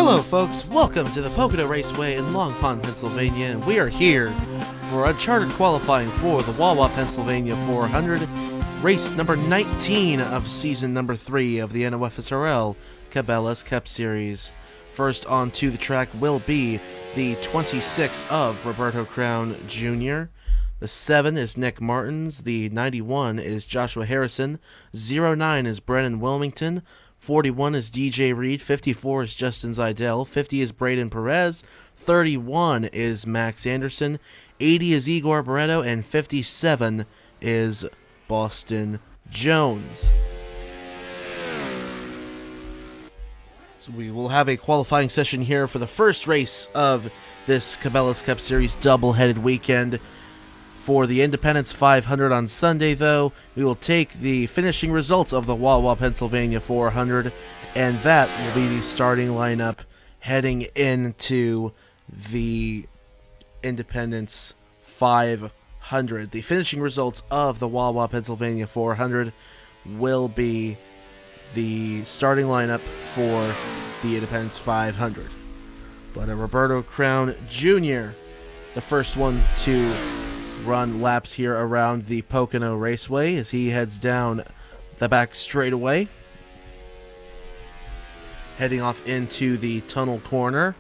Hello folks, welcome to the Pocono Raceway in Long Pond, Pennsylvania, and we are here for Uncharted qualifying for the Wawa, Pennsylvania 400, race number 19 of season number 3 of the NOFSRL Cabela's Cup Series. First onto the track will be the 26 of Roberto Crown Jr., the 7 is Nick Martins, the 91 is Joshua Harrison, 09 is Brennan Wilmington, 41 is DJ Reed, 54 is Justin Zidell, 50 is Braden Perez, 31 is Max Anderson, 80 is Igor Barreto, and 57 is Boston Jones. So we will have a qualifying session here for the first race of this Cabela's Cup Series double-headed weekend. For the Independence 500 on Sunday, though, we will take the finishing results of the Wawa, Pennsylvania 400, and that will be the starting lineup heading into the Independence 500. The finishing results of the Wawa, Pennsylvania 400 will be the starting lineup for the Independence 500. But Roberto Crown Jr., the first one to run laps here around the Pocono Raceway as he heads down the back straightaway, heading off into the tunnel corner.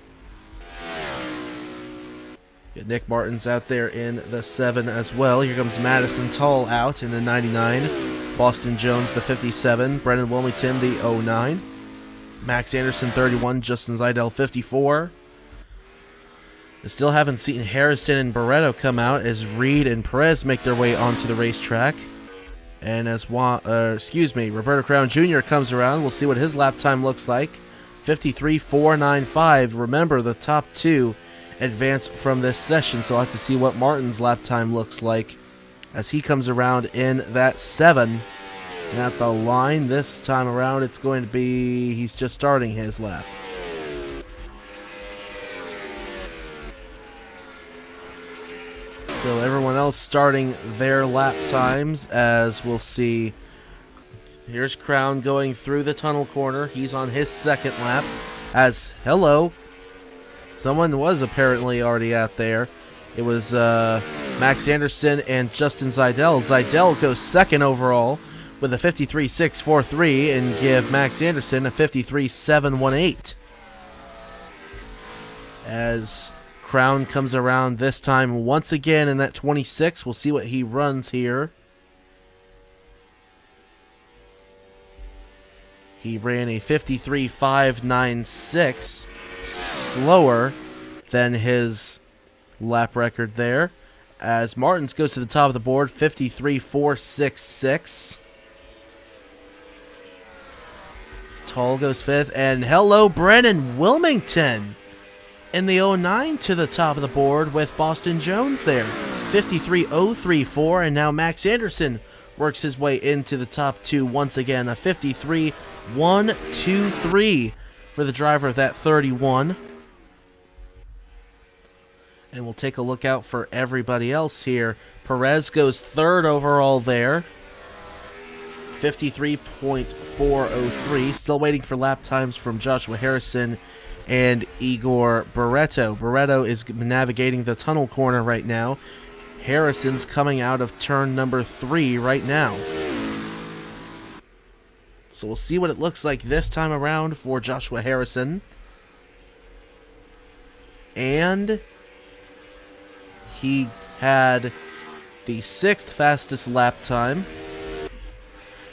Get Nick Martins out there in the 7 as well. Here comes Madison Tull out in the 99, Boston Jones the 57, Brennan Wilmington the 09, Max Anderson 31, Justin Zidell 54. I still haven't seen Harrison and Barreto come out as Reed and Perez make their way onto the racetrack. And as Roberto Crown Jr. comes around, we'll see what his lap time looks like. 53.495. Remember, the top two advance from this session, so I'll have to see what Martin's lap time looks like as he comes around in that 7. And at the line this time around, it's going to be, he's just starting his lap. So everyone else starting their lap times, as we'll see. Here's Crown going through the tunnel corner. He's on his second lap. Hello. Someone was apparently already out there. It was Max Anderson and Justin Zidell. Zidell goes second overall with a 53.643 and give Max Anderson a 53.718. As Crown comes around this time once again in that 26. We'll see what he runs here. He ran a 53.596, slower than his lap record there. As Martins goes to the top of the board, 53.466. Tull goes 5th, and hello, Brennan Wilmington in the 09 to the top of the board with Boston Jones there. 53.034, and now Max Anderson works his way into the top 2 once again. A 53.123 for the driver of that 31. And we'll take a look out for everybody else here. Perez goes 3rd overall there. 53.403. Still waiting for lap times from Joshua Harrison and Igor Barreto. Barreto is navigating the tunnel corner right now. Harrison's coming out of turn number 3 right now. So we'll see what it looks like this time around for Joshua Harrison. And he had the 6th fastest lap time.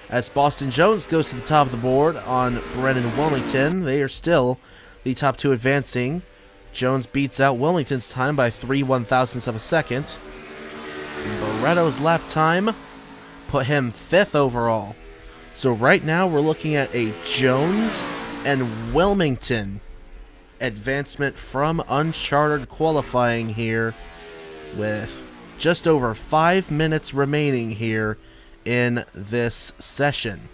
As Boston Jones goes to the top of the board on Brennan Wilmington, they are still the top 2 advancing. Jones beats out Wilmington's time by 3/1000ths of a second. Barreto's lap time put him 5th overall. So right now we're looking at a Jones and Wilmington advancement from Uncharted qualifying here with just over 5 minutes remaining here in this session.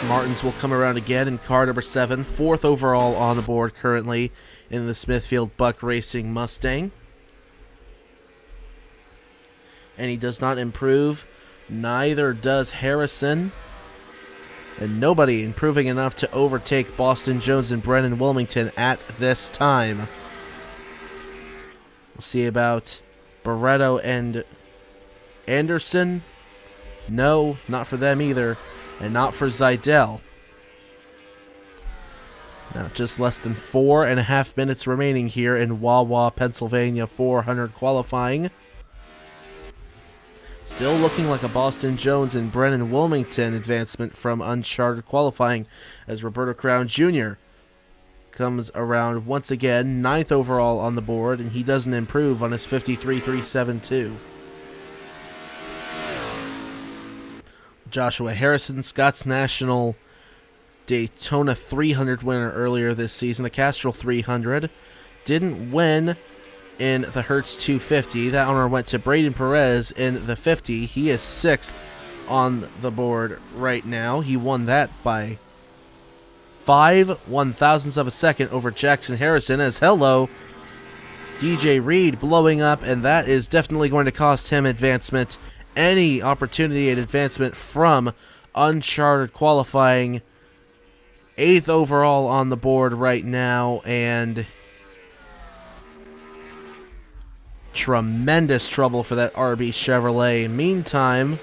Martins will come around again in car number 7, 4th overall on the board currently in the Smithfield Buck Racing Mustang. And he does not improve. Neither does Harrison. and nobody improving enough to overtake Boston Jones and Brennan Wilmington at this time. We'll see about Barreto and Anderson. No, not for them either, and not for Zidell. Now, just less than 4.5 minutes remaining here in Wawa, Pennsylvania 400 qualifying. Still looking like a Boston Jones and Brennan Wilmington advancement from uncharted qualifying, as Roberto Crown Jr. comes around once again, 9th overall on the board, and he doesn't improve on his 53.372. Joshua Harrison, Scott's National Daytona 300 winner earlier this season, the Castrol 300, didn't win in the Hertz 250. That honor went to Braden Perez in the 50. He is 6th on the board right now. He won that by 5/1000ths of a second over Jackson Harrison, as hello, DJ Reed blowing up, and that is definitely going to cost him advancement. Any opportunity at advancement from uncharted qualifying. 8th overall on the board right now, and tremendous trouble for that RB Chevrolet. Meantime,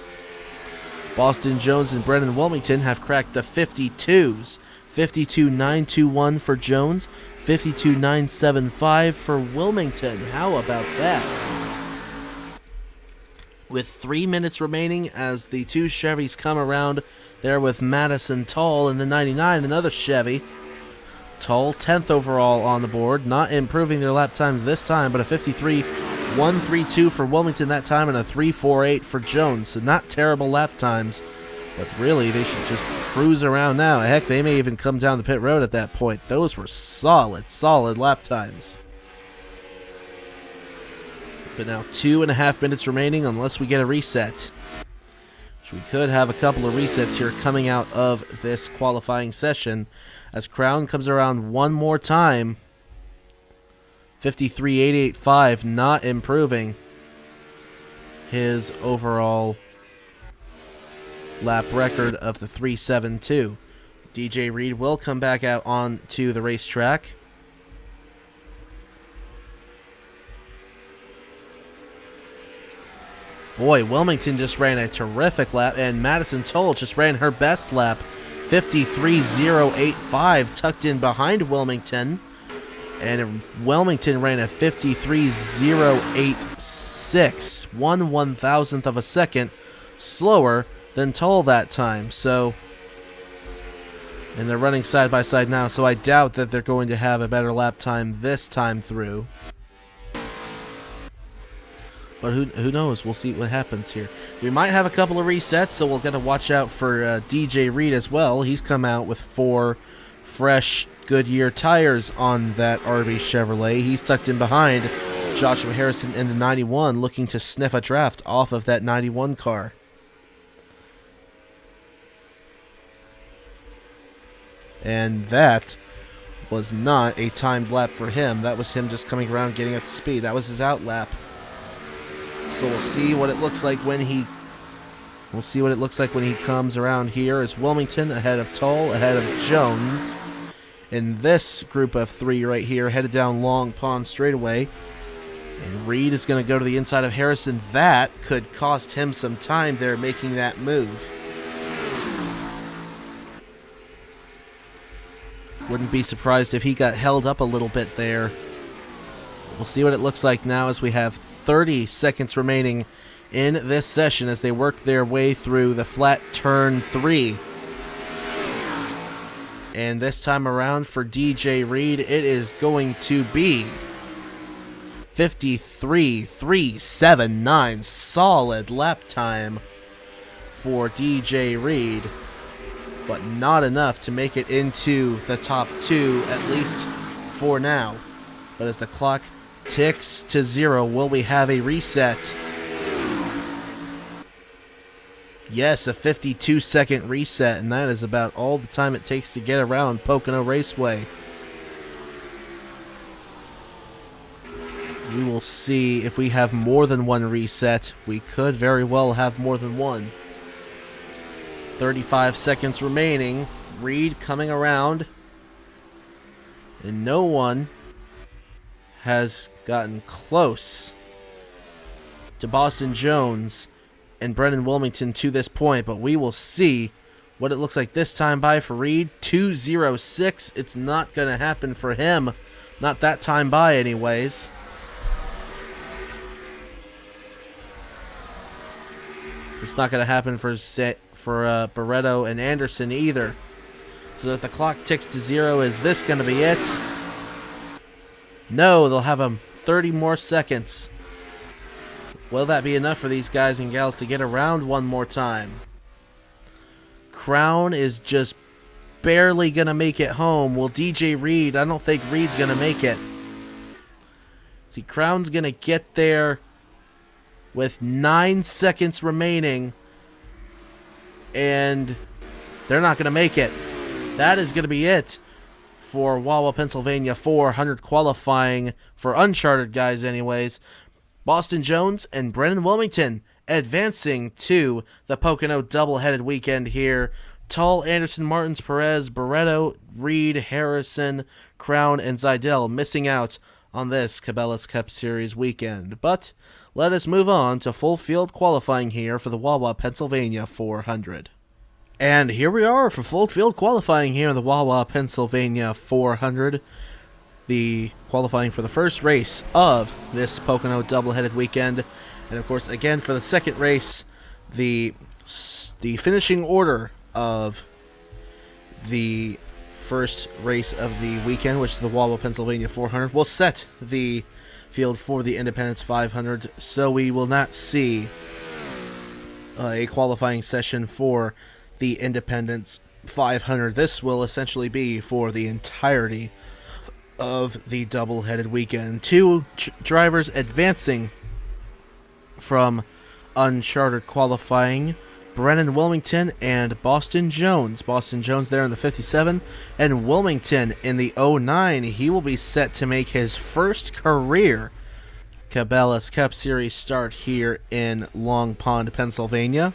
Boston Jones and Brennan Wilmington have cracked the 52s. 52.921 for Jones, 52.975 for Wilmington. How about that? With 3 minutes remaining as the two Chevys come around there with Madison Tull in the 99, another Chevy. Tull, 10th overall on the board, not improving their lap times this time, but a 53.132 for Wilmington that time and a 3.48 for Jones. So not terrible lap times, but really they should just cruise around now. Heck, they may even come down the pit road at that point. Those were solid lap times. But now 2.5 minutes remaining unless we get a reset. Which we could have a couple of resets here coming out of this qualifying session as Crown comes around one more time. 53.885, not improving his overall lap record of the 3.72. DJ Reed will come back out onto the racetrack. Boy, Wilmington just ran a terrific lap, and Madison Tull just ran her best lap. 53.085 tucked in behind Wilmington. And Wilmington ran a 53.086, 1/1000th of a second slower than Tull that time. So, and they're running side by side now, so I doubt that they're going to have a better lap time this time through. But who knows? We'll see what happens here. We might have a couple of resets, so we'll got to watch out for DJ Reed as well. He's come out with 4 fresh Goodyear tires on that RB Chevrolet. He's tucked in behind Joshua Harrison in the 91, looking to sniff a draft off of that 91 car. And that was not a timed lap for him. That was him just coming around getting up to speed. That was his out lap. So we'll see what it looks like when he comes around here. As Wilmington ahead of Tull, ahead of Jones. In this group of 3 right here, headed down Long Pond straightaway. And Reed is going to go to the inside of Harrison. That could cost him some time there making that move. Wouldn't be surprised if he got held up a little bit there. We'll see what it looks like now as we have 30 seconds remaining in this session as they work their way through the flat turn 3. And this time around for DJ Reed, it is going to be 53.379. Solid lap time for DJ Reed, but not enough to make it into the top 2, at least for now. But as the clock ticks to 0, will we have a reset? Yes, a 52-second reset, and that is about all the time it takes to get around Pocono Raceway. We will see if we have more than one reset. We could very well have more than one. 35 seconds remaining. Reed coming around. And no one has gotten close to Boston Jones and Brendan Wilmington to this point, but we will see what it looks like this time by for Reed. 2:06. It's not going to happen for him. Not that time by anyways. It's not going to happen for Barreto and Anderson either. So as the clock ticks to 0, is this going to be it? No, they'll have 30 more seconds. Will that be enough for these guys and gals to get around one more time? Crown is just barely going to make it home. Will DJ Reed? I don't think Reed's going to make it. See, Crown's going to get there with 9 seconds remaining. And they're not going to make it. That is going to be it for Wawa, Pennsylvania 400 qualifying for uncharted guys anyways. Boston Jones and Brendan Wilmington advancing to the Pocono double-headed weekend here. Tull, Anderson, Martins, Perez, Barreto, Reed, Harrison, Crown, and Zidell missing out on this Cabela's Cup Series weekend. But let us move on to full field qualifying here for the Wawa, Pennsylvania 400. And here we are for full field qualifying here in the Wawa, Pennsylvania 400. The qualifying for the first race of this Pocono double-headed weekend. And of course, again, for the second race, the finishing order of the first race of the weekend, which is the Wawa, Pennsylvania 400, will set the field for the Independence 500. So we will not see a qualifying session for the Independence 500. This will essentially be for the entirety of the double-headed weekend. Two drivers advancing from uncharted qualifying, Brendan Wilmington and Boston Jones. Boston Jones there in the 57 and Wilmington in the 09. He will be set to make his first career Cabela's Cup Series start here in Long Pond, Pennsylvania.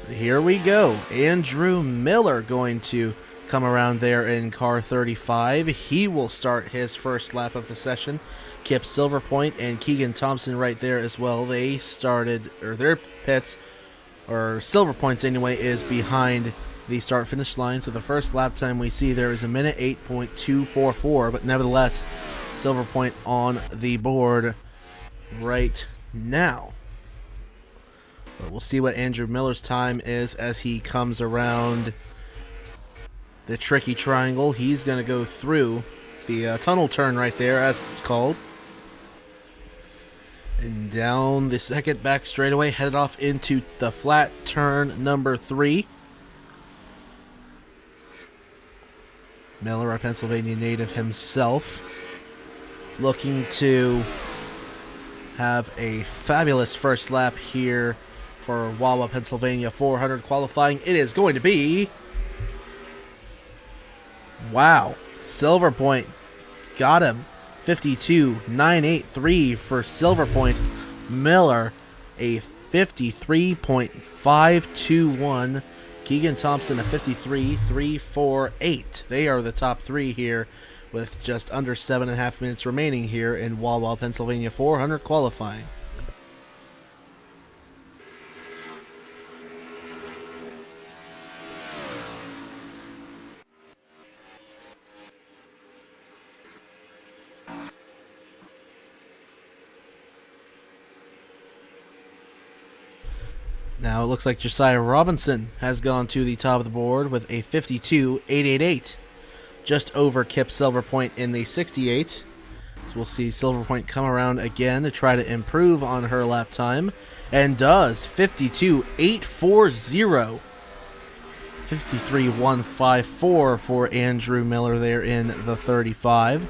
Here we go. Andrew Miller going to come around there in car 35. He will start his first lap of the session. Kip Silverpoint and Keegan Thompson right there as well. They started, or their pits, or Silverpoint's anyway, is behind the start-finish line. So the first lap time we see there is 1:08.244, but nevertheless, Silverpoint on the board right now. But we'll see what Andrew Miller's time is as he comes around the tricky triangle. He's going to go through the tunnel turn right there, as it's called. And down the second back straightaway, headed off into the flat turn number 3. Miller, a Pennsylvania native himself, looking to have a fabulous first lap here for Wawa, Pennsylvania 400 qualifying. It is going to be... wow. Silverpoint got him. 52.983 for Silverpoint. Miller, a 53.521. Keegan Thompson, a 53.348. They are the top 3 here with just under 7.5 minutes remaining here in Wawa, Pennsylvania 400 qualifying. Now it looks like Josiah Robinson has gone to the top of the board with a 52.888. Just over Kip Silverpoint in the 68. So we'll see Silverpoint come around again to try to improve on her lap time. And does. 52.840. 53.154 for Andrew Miller there in the 35.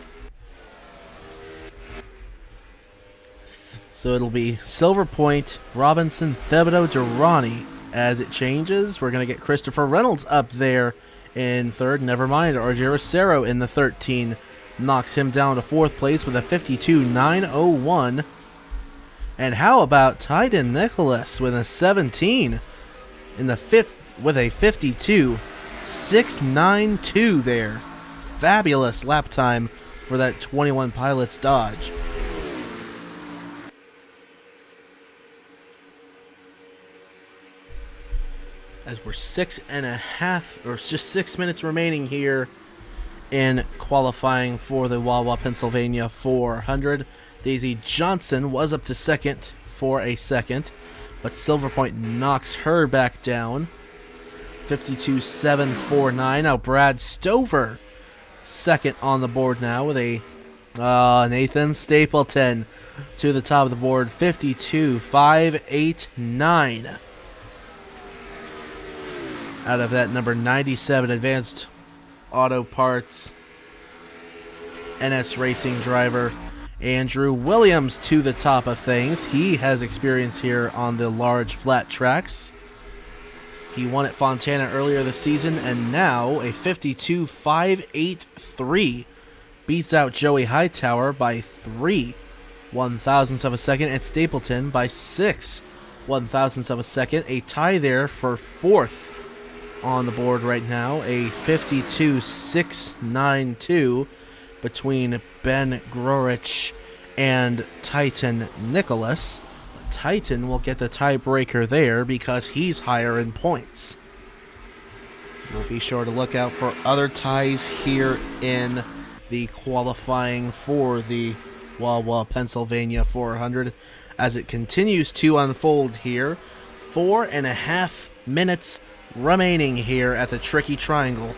So it'll be Silverpoint, Robinson, Thibodeau, Durrani. As it changes, we're going to get Christopher Reynolds up there in third. Never mind, RJ Rosero in the 13 knocks him down to fourth place with a 52.901. And how about Tyden Nicholas with a 17 in the fifth? with a 52.692 there. Fabulous lap time for that 21 Pilots Dodge. As we're 6.5 or just 6 minutes remaining here in qualifying for the Wawa, Pennsylvania 400. Daisy Johnson was up to second for a second, but Silver Point knocks her back down. 52.749. Now Brad Stover second on the board now with a Nathan Stapleton to the top of the board. 52.589. Out of that number 97 Advanced Auto Parts NS Racing driver Andrew Williams to the top of things. He has experience here on the large flat tracks. He won at Fontana earlier this season, and now a 52.583 beats out Joey Hightower by 3/1000ths of a second, and Stapleton by 6/1000ths of a second. A tie there for fourth on the board right now, a 52.692 between Ben Grorich and Titan Nicholas. Titan will get the tiebreaker there because he's higher in points. We'll be sure to look out for other ties here in the qualifying for the Wawa, Pennsylvania 400 as it continues to unfold here. 4.5 minutes remaining here at the Tricky Triangle.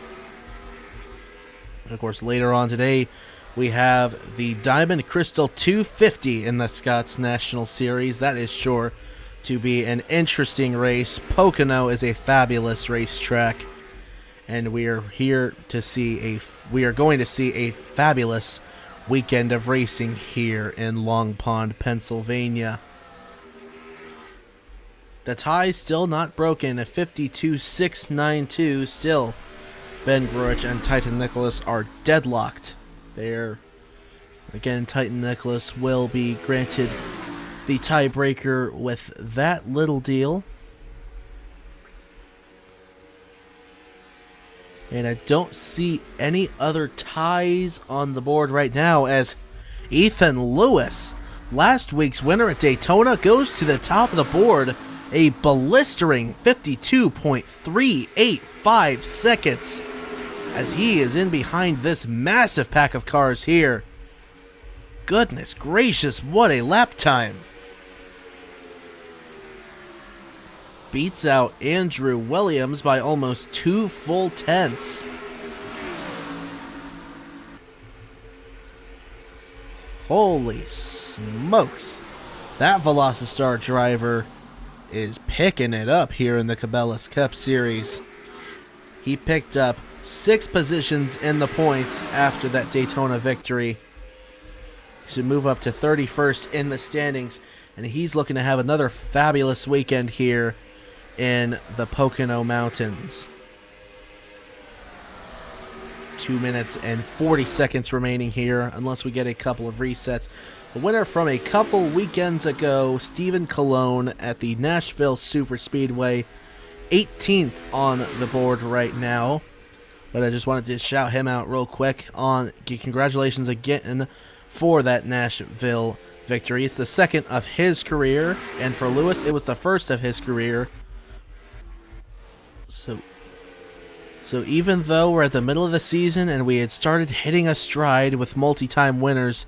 And of course, later on today, we have the Diamond Crystal 250 in the Scots National Series. That is sure to be an interesting race. Pocono is a fabulous racetrack, and we are going to see a fabulous weekend of racing here in Long Pond, Pennsylvania. The tie still not broken at 52.692. Still, Ben Grorich and Titan Nicholas are deadlocked. Again, Titan Nicholas will be granted the tiebreaker with that little deal. And I don't see any other ties on the board right now as Ethan Lewis, last week's winner at Daytona, goes to the top of the board. A blistering 52.385 seconds as he is in behind this massive pack of cars here. Goodness gracious, what a lap time. Beats out Andrew Williams by almost 2 full tenths. Holy smokes. That Velocitar driver is picking it up here in the Cabela's Cup Series. He picked up 6 positions in the points after that Daytona victory. He should move up to 31st in the standings, and he's looking to have another fabulous weekend here in the Pocono Mountains. 2 minutes and 40 seconds remaining here, unless we get a couple of resets. The winner from a couple weekends ago, Stephen Colon at the Nashville Superspeedway, 18th on the board right now. But I just wanted to shout him out real quick on congratulations again for that Nashville victory. It's the second of his career, and for Lewis, it was the first of his career. So even though we're at the middle of the season and we had started hitting a stride with multi-time winners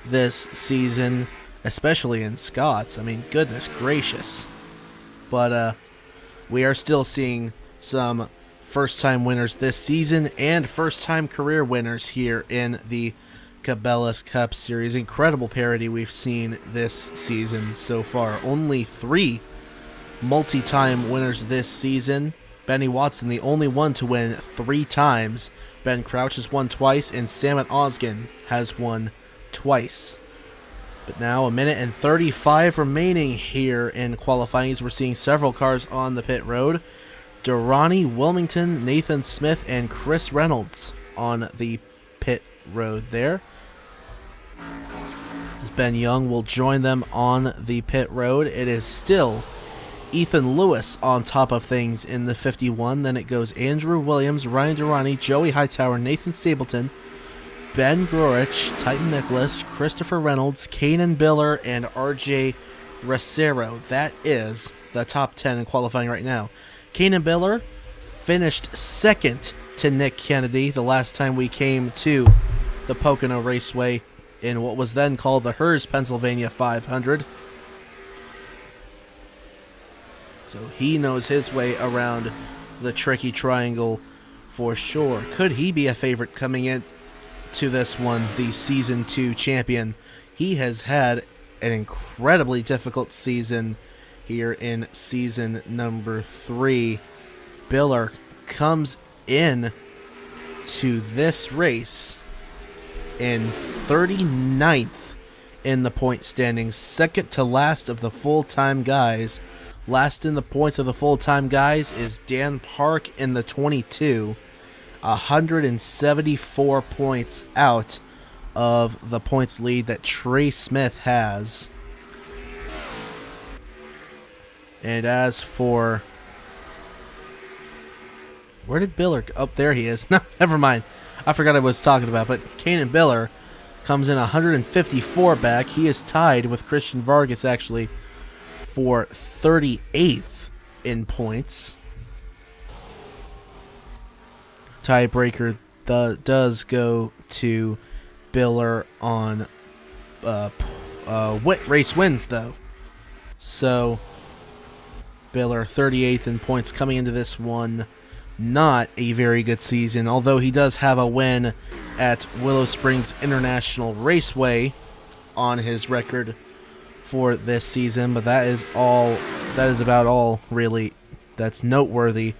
this season, especially in Scots, I mean, goodness gracious. But we are still seeing some first-time winners this season and first-time career winners here in the Cabela's Cup Series. Incredible parity we've seen this season so far. Only 3 multi-time winners this season. Benny Watson, the only one to win 3 times. Ben Crouch has won twice, and Samet Osgen has won twice. But now 1 minute and 35 remaining here in qualifying as we're seeing several cars on the pit road. Durrani Wilmington, Nathan Smith, and Chris Reynolds on the pit road there. As Ben Young will join them on the pit road. It is still Ethan Lewis on top of things in the 51. Then it goes Andrew Williams, Ryan Durrani, Joey Hightower, Nathan Stapleton, Ben Grorich, Titan Nicholas, Christopher Reynolds, Kanan Biller, and RJ Racero. That is the top 10 in qualifying right now. Kanan Biller finished second to Nick Kennedy the last time we came to the Pocono Raceway in what was then called the Hers Pennsylvania 500. So he knows his way around the tricky triangle for sure. Could he be a favorite coming in to this one, the Season 2 champion? He has had an incredibly difficult season here in Season number 3. Biller comes in to this race in 39th in the point standings, second to last of the full-time guys. Last in the points of the full-time guys is Dan Park in the 22, 174 points out of the points lead that Trey Smith has. And as for... where did Biller go? Oh, there he is. No, never mind. I forgot I was talking about, but Kanan Biller comes in 154 back. He is tied with Christian Vargas, actually, for 38th in points. Tiebreaker does go to Biller on race wins, though. So, Biller 38th in points coming into this one. Not a very good season, although he does have a win at Willow Springs International Raceway on his record for this season, but that is about all really that's noteworthy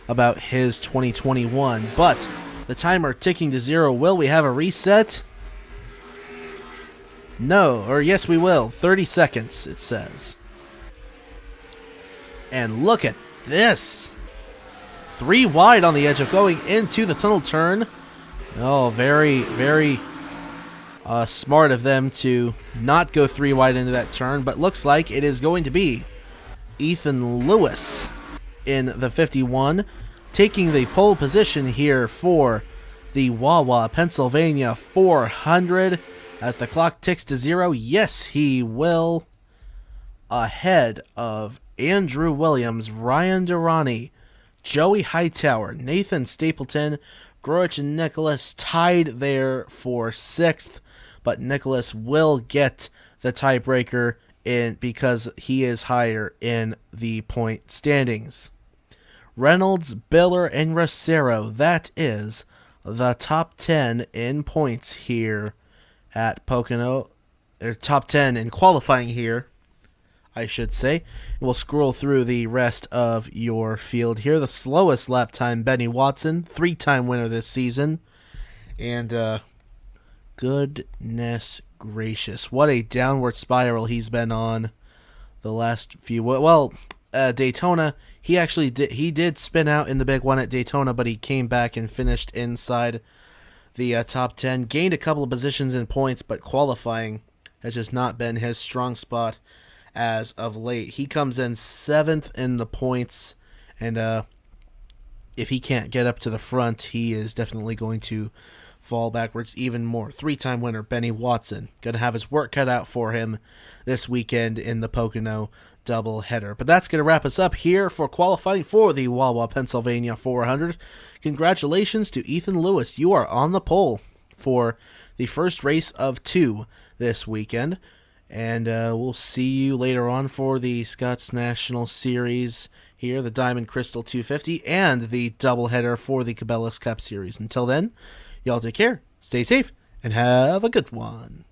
about his 2021. But the timer ticking to 0. Will we have a reset? No, or yes we will. 30 seconds, it says. And look at this. 3 wide on the edge of going into the tunnel turn. Oh, very, very smart of them to not go 3 wide into that turn, but looks like it is going to be Ethan Lewis in the 51, taking the pole position here for the Wawa Pennsylvania 400 as the clock ticks to 0. Yes, he will, ahead of Andrew Williams, Ryan Durrani, Joey Hightower, Nathan Stapleton, Grorich and Nicholas tied there for 6th, but Nicholas will get the tiebreaker in because he is higher in the point standings. Reynolds, Biller, and Racero, that is the top 10 in points here at Pocono. Or top 10 in qualifying here, I should say. We'll scroll through the rest of your field here. The slowest lap time, Benny Watson, 3-time winner this season. And goodness gracious, what a downward spiral he's been on the last few... Well, Daytona, he did spin out in the big one at Daytona, but he came back and finished inside the top 10. Gained a couple of positions in points, but qualifying has just not been his strong spot as of late. He comes in 7th in the points, and if he can't get up to the front, he is definitely going to fall backwards even more. 3-time winner Benny Watson going to have his work cut out for him this weekend in the Pocono doubleheader. But that's going to wrap us up here for qualifying for the Wawa Pennsylvania 400. Congratulations to Ethan Lewis. You are on the pole for the first race of 2 this weekend. And we'll see you later on for the Scots National Series here, the Diamond Crystal 250, and the doubleheader for the Cabela's Cup Series. Until then, y'all take care, stay safe, and have a good one.